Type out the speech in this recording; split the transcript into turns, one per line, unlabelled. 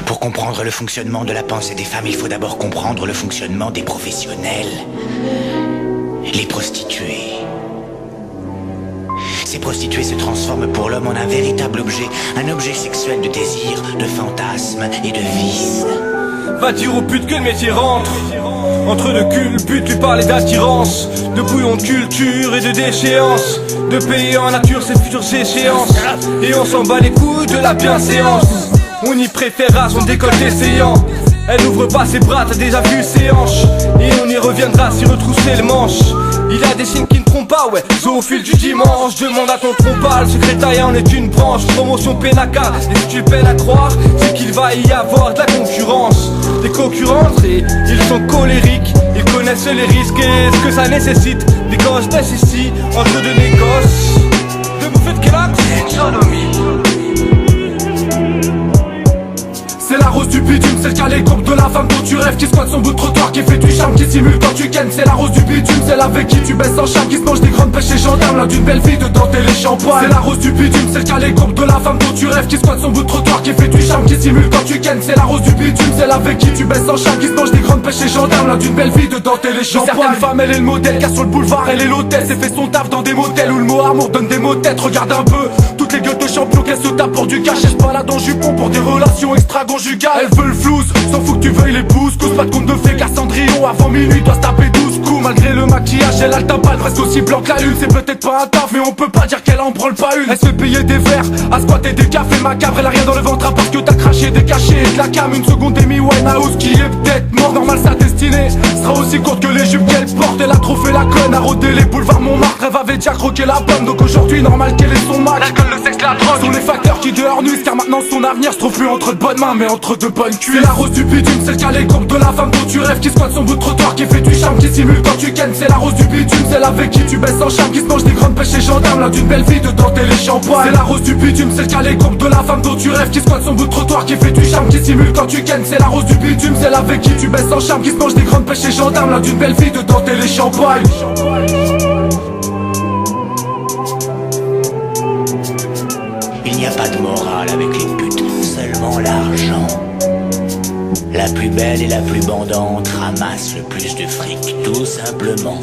Pour comprendre le fonctionnement de la pensée des femmes, il faut d'abord comprendre le fonctionnement des professionnels. Les prostituées. Ces prostituées se transforment pour l'homme en un véritable objet, un objet sexuel de désir, de fantasme et de vice.
Va dire aux putes que le métier rentre. Entre de culbutes, lui parler d'attirance, de bouillon de culture et de déchéance, de payer en nature ses futures échéances. Et on s'en bat les couilles de la bienséance. On y préférera son décolleté séant. Elle n'ouvre pas ses bras, t'as déjà vu ses hanches. Et on y reviendra s'y retrousser le manche. Il y a des signes qui ne trompent pas, ouais, zoophile du dimanche. Demande à ton trompal, secrétariat en est une branche. Promotion Pénaca, et si tu peines à croire, c'est qu'il va y avoir de la concurrence. Des concurrentes et ils sont colériques. Ils connaissent les risques et ce que ça nécessite. Des gosses naissent ici, entre deux négoces. De bouffer de quel axe? Une sodomie.
C'est la rose du bitume, celle qui a les courbes de la femme dont tu rêves, qui squatte son bout de trottoir, qui fait du charme, qui simule quand tu kennes. C'est la rose du bitume, celle avec qui tu baisses en charme, qui se mange des grandes pêches et gendarmes, là d'une belle fille de tenter les champagnes. C'est la rose du bitume, celle qui a les courbes de la femme dont tu rêves, qui squatte son bout de trottoir, qui fait du charme, qui simule quand tu kennes. C'est la rose du bitume, celle avec qui tu baisses en charme, qui se mange des grandes pêches et gendarmes, là d'une belle fille de tenter les champagnes. Certaines femmes, elle est le modèle, car sur le boulevard elle est l'hôtesse, et fait son taf dans des motels où le mot amour donne des mots de tête. Regarde un peu toutes les gueules de champion qu'elle se tape pour du cash. Elle se balade en jupon pour des relations extra-conjugales. Elle veut le flouze, s'en fout que tu veuilles les pousses. Cause pas de compte de fées car Cendrillon avant minuit doit se taper 12 coups. Malgré le maquillage, elle a le tapal presque aussi blanc que la lune. C'est peut-être pas un taf mais on peut pas dire qu'elle en branle pas une. Elle se fait payer des verres, à squatter des cafés macabres. Elle a rien dans le ventre à part que t'as craché des cachets et de la cam. Une seconde Amy Winehouse qui est peut-être mort. Normal sa destinée sera aussi courte que les jupes qu'elle porte. Elle a trop fait la conne, a rodé les boulevards Montmartre. Elle avait déjà croqué la pomme, donc aujourd'hui normal qu'elle ait son match. L'alcool, le sexe, la drogue sont les facteurs qui dehors nuisent, car maintenant son avenir se trouve plus entre de bonnes mains mais entre de bonnes cuisses. C'est la rose du bitume, celle qui a les courbes de la femme dont tu rêves, qui squatte son bout de trottoir, qui fait du charme, qui simule quand tu kennes. C'est la rose du bitume, celle avec qui tu baisses en charme, qui se mange des grandes pêches et gendarmes, là d'une belle fille de tenter les champagnes. C'est la rose du bitume, celle qui a les courbes de la femme dont tu rêves, qui squatte son bout de trottoir, qui fait du charme, qui simule quand tu kennes. C'est la rose du bitume, celle avec qui tu baisses en charme, qui se mange des grandes pêches et gendarmes, là d'une belle fille de tenter les champagnes.
Il n'y a pas de morale avec les putes, seulement l'argent. La plus belle et la plus bandante ramasse le plus de fric, tout simplement.